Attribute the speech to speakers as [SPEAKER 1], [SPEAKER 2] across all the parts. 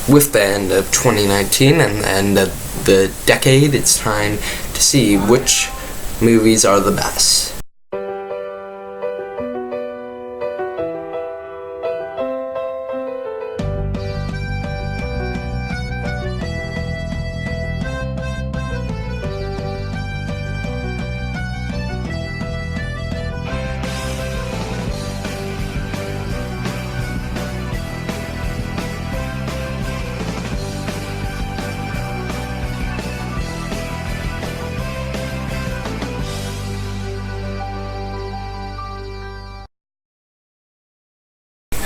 [SPEAKER 1] with the end of 2019 and the end of the decade, it's time to see which movies are the best.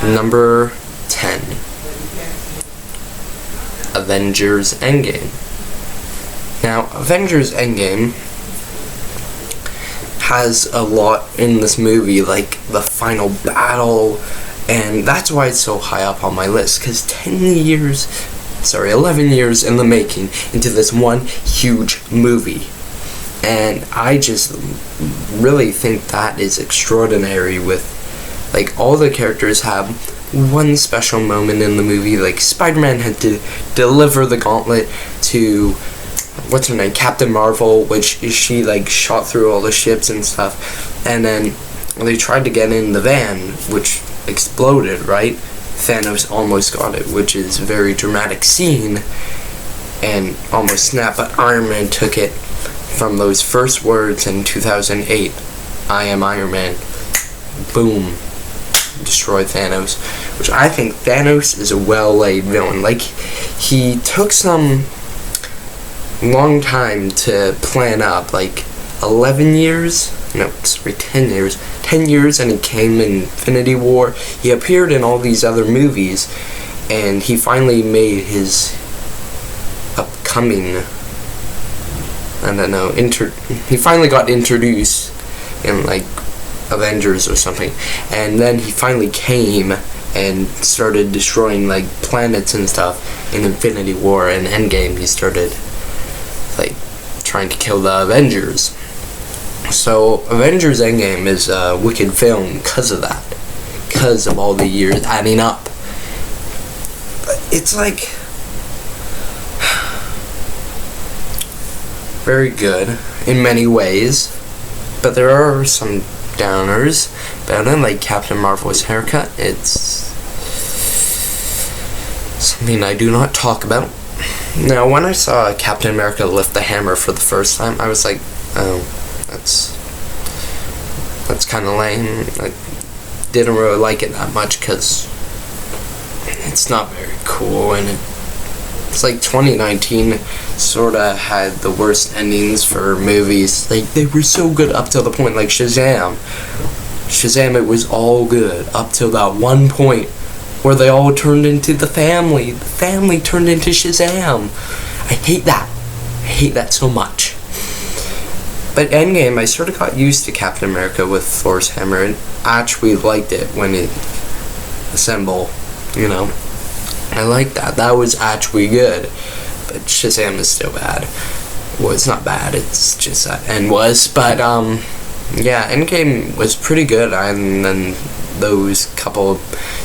[SPEAKER 1] Number 10, Avengers Endgame. Now, Avengers Endgame has a lot in this movie, like the final battle, and that's why it's so high up on my list, because 11 years in the making into this one huge movie. And I just really think that is extraordinary. With like all the characters have one special moment in the movie. Like SpiderMan had to deliver the gauntlet to what's her name, Captain Marvel, which she like shot through all the ships and stuff, and then they tried to get in the van, which exploded, right? Thanos almost got it, which is a very dramatic scene and almost snapped, but Iron Man took it from those first words in 2008, I am Iron Man. Boom. Destroy Thanos, which I think Thanos is a well-laid villain. Like, he took some long time to plan up, like 10 years, and he came in Infinity War. He appeared in all these other movies, and he finally made his upcoming, he finally got introduced in like Avengers or something, and then he finally came and started destroying like planets and stuff in Infinity War. And Endgame, he started like trying to kill the Avengers. So Avengers Endgame is a wicked film because of that, because of all the years adding up. But it's like very good in many ways, but there are some downers about it, like Captain Marvel's haircut. It's something I do not talk about. Now, when I saw Captain America lift the hammer for the first time, I was like, oh, that's kind of lame. I didn't really like it that much because it's not very cool, and it's like 2019 sort of had the worst endings for movies. Like, they were so good up till the point, like Shazam, it was all good up till that one point where they all turned into the family. The family turned into Shazam. I hate that so much. But Endgame, I sort of got used to Captain America with Thor's hammer, and actually liked it when it assembled, I like that. That was actually good. But Shazam is still bad. Well, it's not bad, it's just that end was. But, yeah, Endgame was pretty good. And then those couple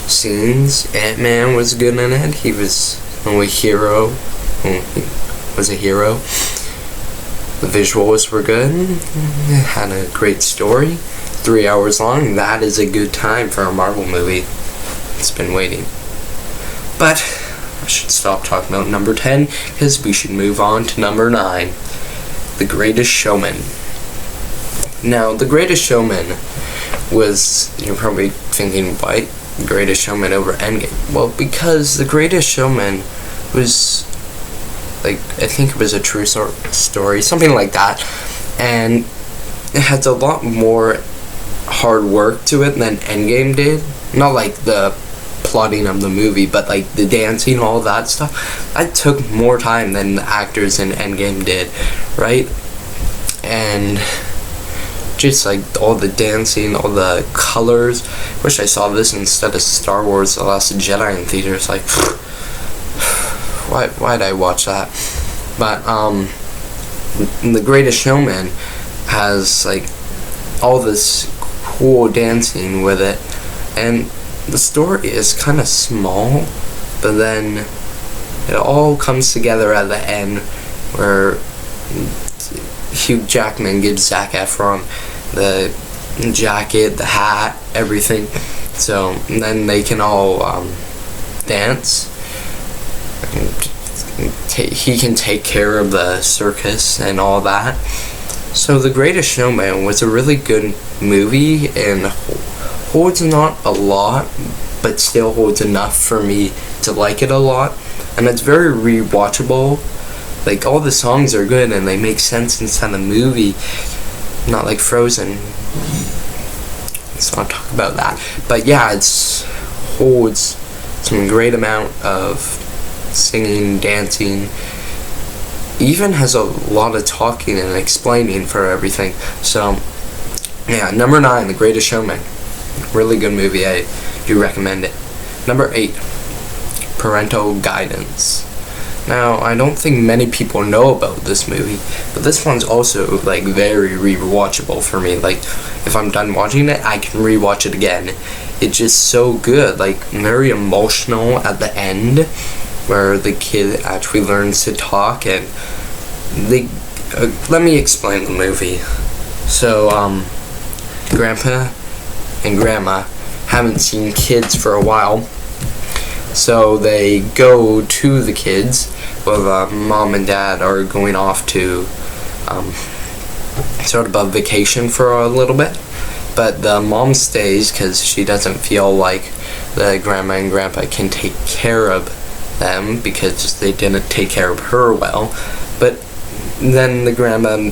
[SPEAKER 1] scenes, Ant-Man was good in it. He was a hero. The visuals were good. It had a great story. 3 hours long. That is a good time for a Marvel movie. It's been waiting. But I should stop talking about number 10, because we should move on to number 9, The Greatest Showman. Now, The Greatest Showman was, you're probably thinking, why The Greatest Showman over Endgame? Well, because The Greatest Showman was, like, I think it was a true story, something like that, and it has a lot more hard work to it than Endgame did. Not like the plotting of the movie, but like the dancing, all that stuff, that took more time than the actors in Endgame did, right? And just like all the dancing, all the colors. Wish I saw this instead of Star Wars The Last Jedi in theaters. Like, why'd I watch that? But The Greatest Showman has like all this cool dancing with it, and the story is kind of small, but then it all comes together at the end, where Hugh Jackman gives Zac Efron the jacket, the hat, everything. So and then they can all dance. He can take care of the circus and all that. So The Greatest Showman was a really good movie and holds not a lot, but still holds enough for me to like it a lot. And it's very rewatchable. Like, all the songs are good and they make sense inside the movie. Not like Frozen. Let's not talk about that. But yeah, it holds some great amount of singing, dancing. Even has a lot of talking and explaining for everything. So yeah, number 9, The Greatest Showman. Really good movie. I do recommend it. Number 8, Parental Guidance. Now, I don't think many people know about this movie, but this one's also, like, very rewatchable for me. Like, if I'm done watching it, I can rewatch it again. It's just so good. Like, very emotional at the end, where the kid actually learns to talk, and they let me explain the movie. So Grandpa and Grandma haven't seen kids for a while, so they go to the kids while Mom and Dad are going off to sort of a vacation for a little bit. But the mom stays because she doesn't feel like the Grandma and Grandpa can take care of them because they didn't take care of her well. But then the grandma,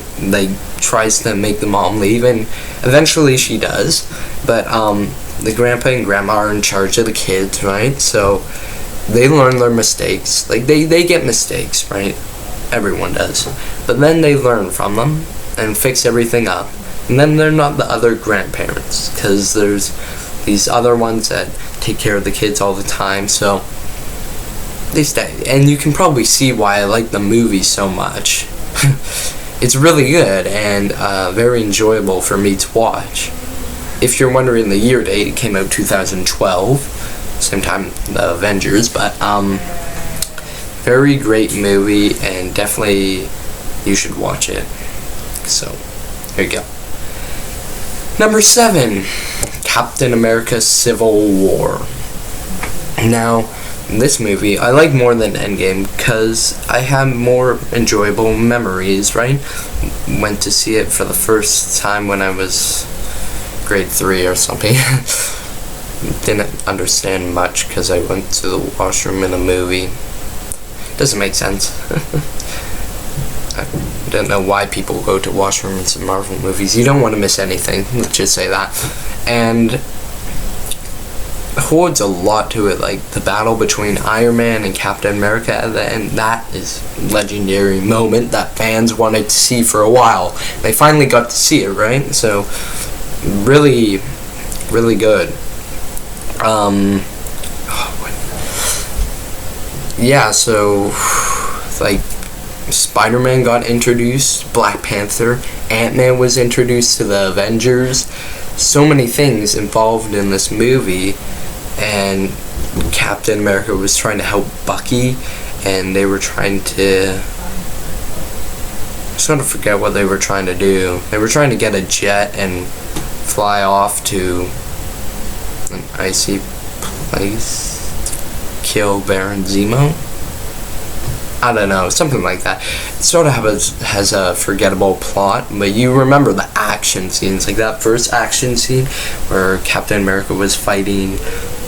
[SPEAKER 1] tries to make the mom leave, and eventually she does. But the grandpa and grandma are in charge of the kids, right? So they learn their mistakes. Like, they get mistakes, right? Everyone does. But then they learn from them and fix everything up. And then they're not the other grandparents, because there's these other ones that take care of the kids all the time. So they stay. And you can probably see why I like the movie so much. It's really good and very enjoyable for me to watch. If you're wondering the year date, it came out 2012, same time the Avengers, but very great movie, and definitely you should watch it. So there you go. Number 7, Captain America Civil War. Now, this movie I like more than Endgame because I have more enjoyable memories, right? Went to see it for the first time when I was grade 3 or something. Didn't understand much because I went to the washroom in a movie. Doesn't make sense. I don't know why people go to washrooms in Marvel movies. You don't want to miss anything, let's just say that. And holds a lot to it, like the battle between Iron Man and Captain America at the end. That is a legendary moment that fans wanted to see for a while. They finally got to see it, right? So really, really good. Yeah, so like SpiderMan got introduced, Black Panther, Ant-Man was introduced to the Avengers. So many things involved in this movie. And Captain America was trying to help Bucky, and they were trying to sort of forget what they were trying to do. They were trying to get a jet and fly off to an icy place, kill Baron Zemo. I don't know, something like that. It sort of has a forgettable plot, but you remember the action scenes, like that first action scene where Captain America was fighting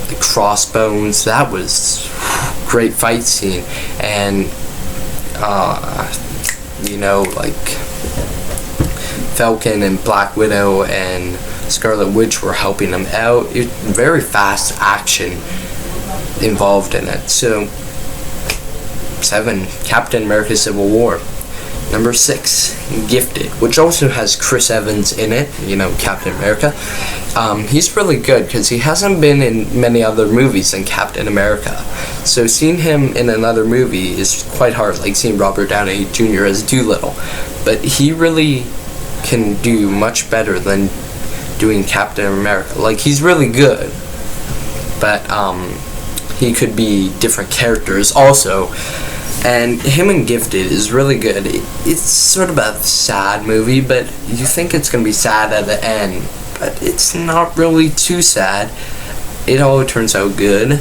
[SPEAKER 1] the Crossbones. That was great fight scene. And like Falcon and Black Widow and Scarlet Witch were helping him out. Very fast action involved in it. So 7, Captain America Civil War. Number 6, Gifted, which also has Chris Evans in it, Captain America. He's really good because he hasn't been in many other movies than Captain America. So seeing him in another movie is quite hard, like seeing Robert Downey Jr. as Doolittle. But he really can do much better than doing Captain America. Like, he's really good. But he could be different characters also. And him in Gifted is really good. It's sort of a sad movie, but you think it's going to be sad at the end, but it's not really too sad. It all turns out good.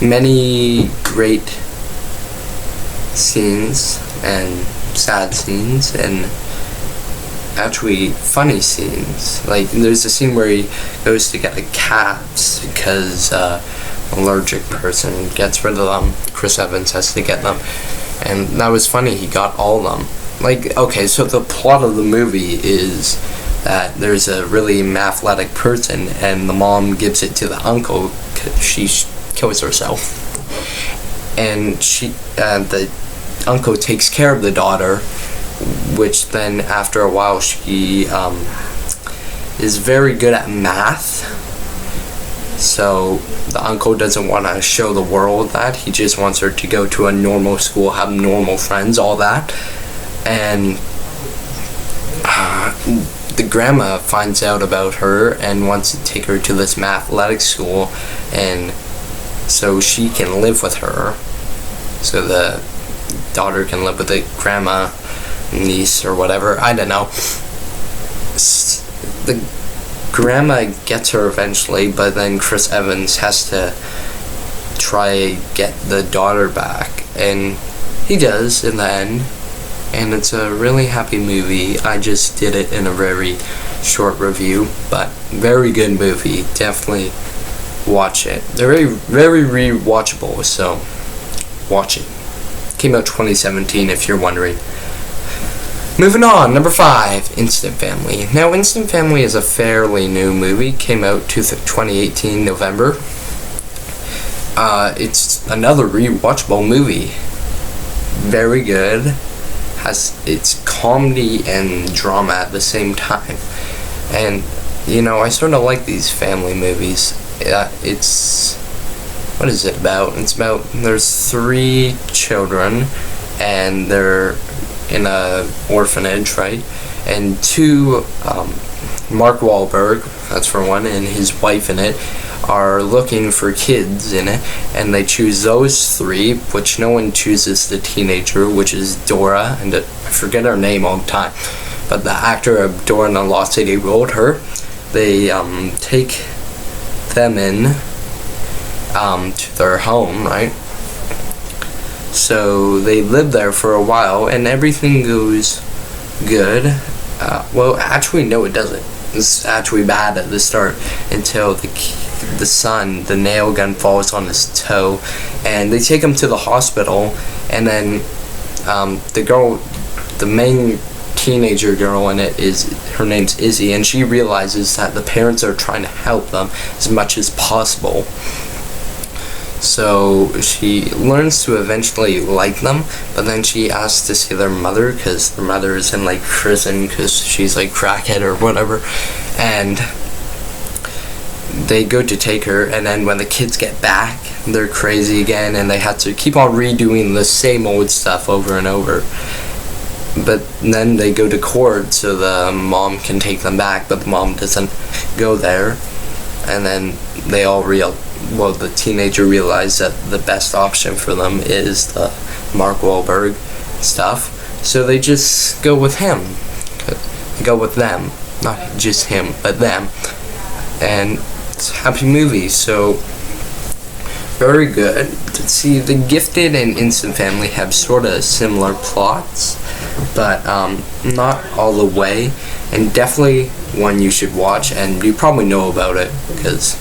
[SPEAKER 1] Many great scenes and sad scenes and actually funny scenes. Like, there's a scene where he goes to get the cats because allergic person gets rid of them. Chris Evans has to get them, and that was funny. He got all of them. Like, okay, so the plot of the movie is that there's a really athletic person, and the mom gives it to the uncle because she kills herself, and the uncle takes care of the daughter, which then after a while she is very good at math. So the uncle doesn't want to show the world that. He just wants her to go to a normal school, have normal friends, all that. And the grandma finds out about her and wants to take her to this athletic school, and so she can live with her. So the daughter can live with the grandma, niece, or whatever. I don't know. The grandma gets her eventually, but then Chris Evans has to try get the daughter back, and he does in the end, and it's a really happy movie. I just did it in a very short review, but very good movie. Definitely watch it. They're very rewatchable, so watch it. Came out 2017 if you're wondering. Moving on, number 5, Instant Family. Now, Instant Family is a fairly new movie. Came out 2018 November. It's another rewatchable movie. Very good. It's comedy and drama at the same time. And, you know, I sort of like these family movies. What is it about? It's about, there's 3 children, and they're in a orphanage, right? And 2, Mark Wahlberg, that's for one, and his wife in it, are looking for kids in it, and they choose those 3, which no one chooses the teenager, which is Dora, and I forget her name all the time, but the actor of Dora and the Lost City wrote her. They take them in to their home, right? So they live there for a while, and everything goes good. Well, actually, no, it doesn't. It's actually bad at the start until the son, the nail gun falls on his toe, and they take him to the hospital, and then the main teenager girl in it her name's Izzy, and she realizes that the parents are trying to help them as much as possible. So she learns to eventually like them, but then she asks to see their mother because their mother is in like prison because she's like crackhead or whatever, and they go to take her, and then when the kids get back, they're crazy again, and they have to keep on redoing the same old stuff over and over. But then they go to court so the mom can take them back, but the mom doesn't go there, and then they all the teenager realized that the best option for them is the Mark Wahlberg stuff, so they just go with him. They go with them, not just him, but them. And it's a happy movie, so very good. See, The Gifted and Instant Family have sort of similar plots, but not all the way, and definitely one you should watch, and you probably know about it because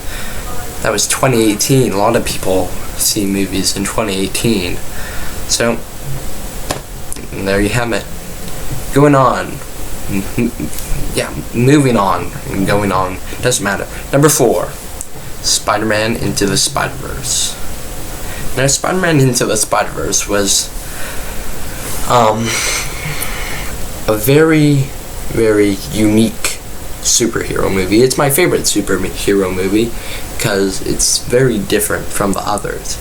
[SPEAKER 1] that was 2018. A lot of people see movies in 2018. So, there you have it. Going on. Moving on. Going on. Doesn't matter. Number 4. SpiderMan Into the Spider-Verse. Now, SpiderMan Into the Spider-Verse was a very, very unique superhero movie. It's my favorite superhero movie because it's very different from the others.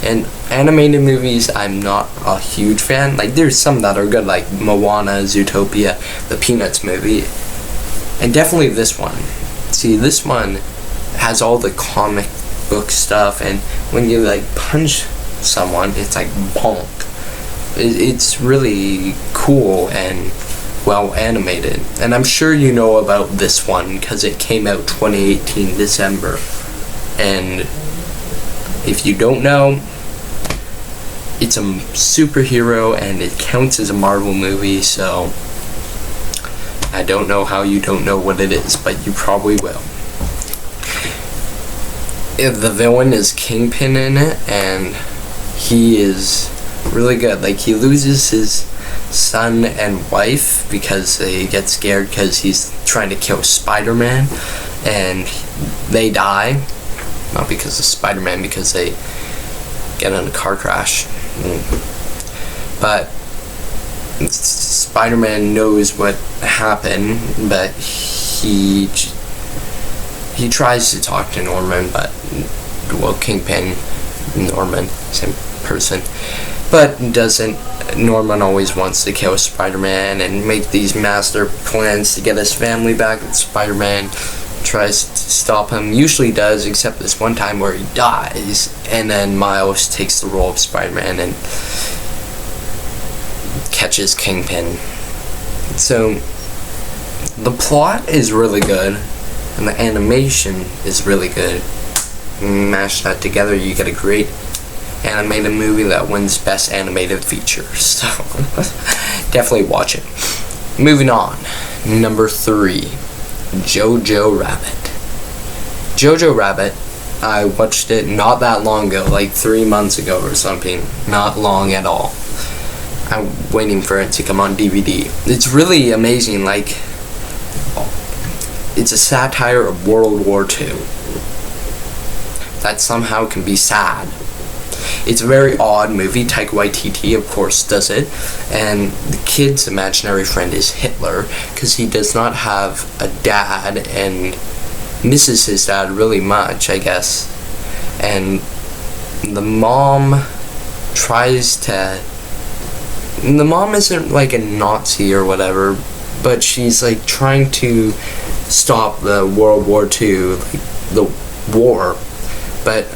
[SPEAKER 1] And animated movies, I'm not a huge fan. Like, there's some that are good, like Moana, Zootopia, the Peanuts movie, and definitely this one. See, this one has all the comic book stuff, and when you like punch someone, it's like bonk. It's really cool and well animated, and I'm sure you know about this one because it came out 2018 December. And if you don't know, it's a superhero and it counts as a Marvel movie, so I don't know how you don't know what it is, but you probably will. The villain is Kingpin in it, and he is really good. Like, he loses his son and wife because they get scared because he's trying to kill SpiderMan, and they die. Not because of SpiderMan, because they get in a car crash. But Spider-Man knows what happened, but he tries to talk to Norman, but, well, Kingpin, Norman, same person, but doesn't. Norman always wants to kill Spider-Man and make these master plans to get his family back, and Spider-Man tries to stop him, usually does, except this one time where he dies, and then Miles takes the role of Spider-Man and catches Kingpin. So the plot is really good, and the animation is really good. Mash that together, you get a great animated movie that wins Best Animated Feature. So definitely watch it. Moving on, number 3, Jojo Rabbit. Jojo Rabbit, I watched it not that long ago, like 3 months ago or something. Not long at all. I'm waiting for it to come on DVD. It's really amazing. Like, it's a satire of World War II that somehow can be sad. It's a very odd movie. Taika Waititi, of course, does it, and the kid's imaginary friend is Hitler because he does not have a dad and misses his dad really much, I guess. And the mom tries to. The mom isn't like a Nazi or whatever, but she's like trying to stop the World War II, like the war, but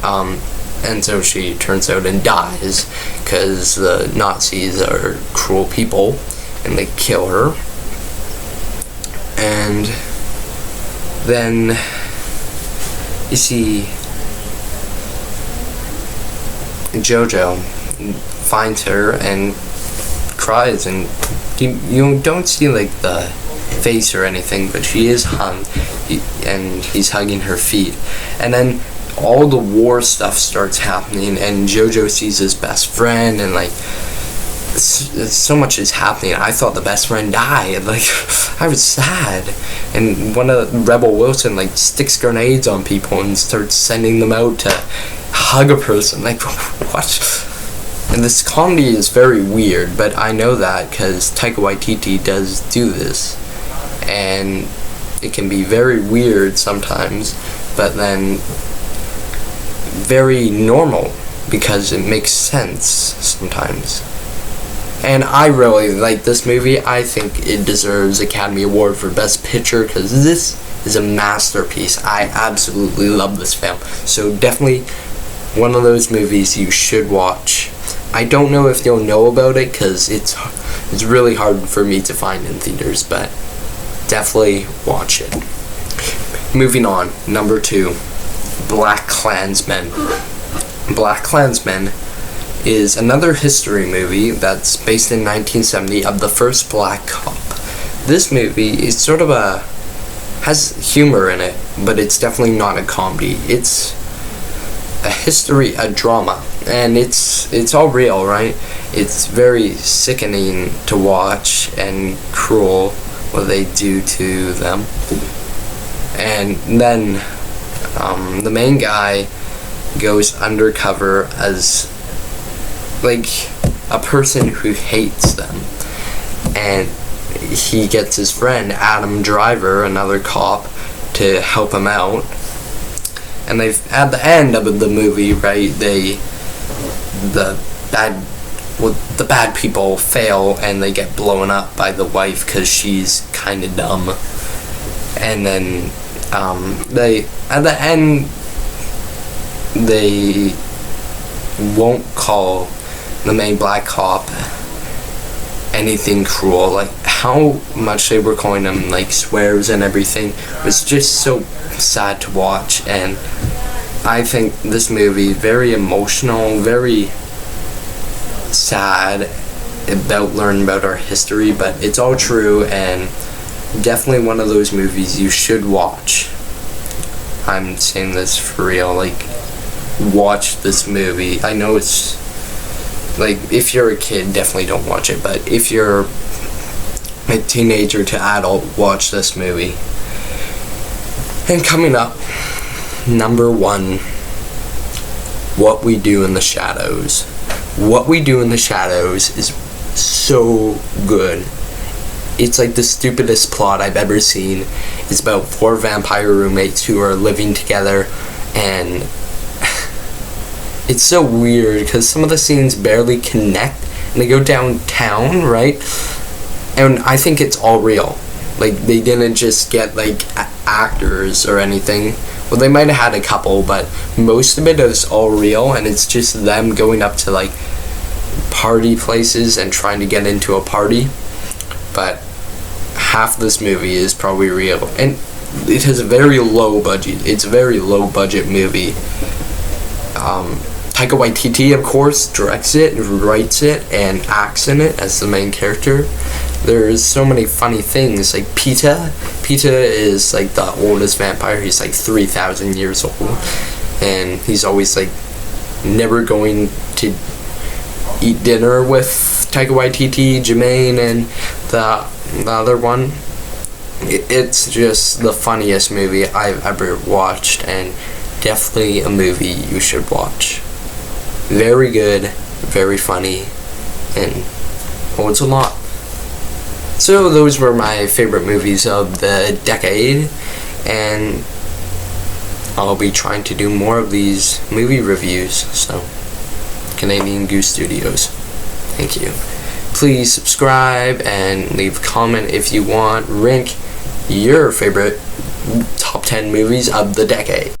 [SPEAKER 1] and so she turns out and dies because the Nazis are cruel people and they kill her. And then you see Jojo finds her and cries, and you don't see like the face or anything, but she is hung, and he's hugging her feet, and then all the war stuff starts happening, and Jojo sees his best friend, and like so much is happening. I thought the best friend died. Like, I was sad, and one of Rebel Wilson like sticks grenades on people and starts sending them out to hug a person. Like, what? And this comedy is very weird, but I know that because Taika Waititi does do this, and it can be very weird sometimes, but then very normal because it makes sense sometimes. And I really like this movie. I think it deserves Academy Award for Best Picture because this is a masterpiece. I absolutely love this film. So definitely one of those movies you should watch. I don't know if you'll know about it because it's really hard for me to find in theaters, but definitely watch it. Moving on, number 2, BlacKkKlansman. BlacKkKlansman is another history movie that's based in 1970 of the first black cop. This movie is sort of has humor in it, but it's definitely not a comedy. It's a drama, and it's all real, right? It's very sickening to watch and cruel what they do to them. And then the main guy goes undercover as like a person who hates them, and he gets his friend Adam Driver, another cop, to help him out. And they, at the end of the movie, right, the bad people fail and they get blown up by the wife because she's kind of dumb. And then at the end, they won't call the main black cop anything cruel. Like, how much they were calling him, like, swears and everything was just so sad to watch. And I think this movie, very emotional, very sad about learning about our history, but it's all true, and definitely one of those movies you should watch. I'm saying this for real. Like, watch this movie. I know it's like, if you're a kid, definitely don't watch it, but if you're a teenager to adult, watch this movie. And coming up, number 1, What We Do in the Shadows. What We Do in the Shadows is so good. It's like the stupidest plot I've ever seen. It's about 4 vampire roommates who are living together, and it's so weird because some of the scenes barely connect, and they go downtown, right? And I think it's all real. Like, they didn't just get, like, actors or anything. Well, they might have had a couple, but most of it is all real, and it's just them going up to, like, party places and trying to get into a party. But half this movie is probably real, and it has a very low budget. It's a very low budget movie. Taika Waititi, of course, directs it, writes it, and acts in it as the main character. There's so many funny things, like Pita. Pita is, like, the oldest vampire. He's, like, 3,000 years old, and he's always, like, never going to eat dinner with Taika Waititi, Jermaine, and the other one. It's just the funniest movie I've ever watched, and definitely a movie you should watch. Very good, very funny, and holds a lot. So those were my favorite movies of the decade, and I'll be trying to do more of these movie reviews. So, Canadian Goose Studios, thank you. Please subscribe and leave a comment if you want. Rank your favorite top 10 movies of the decade.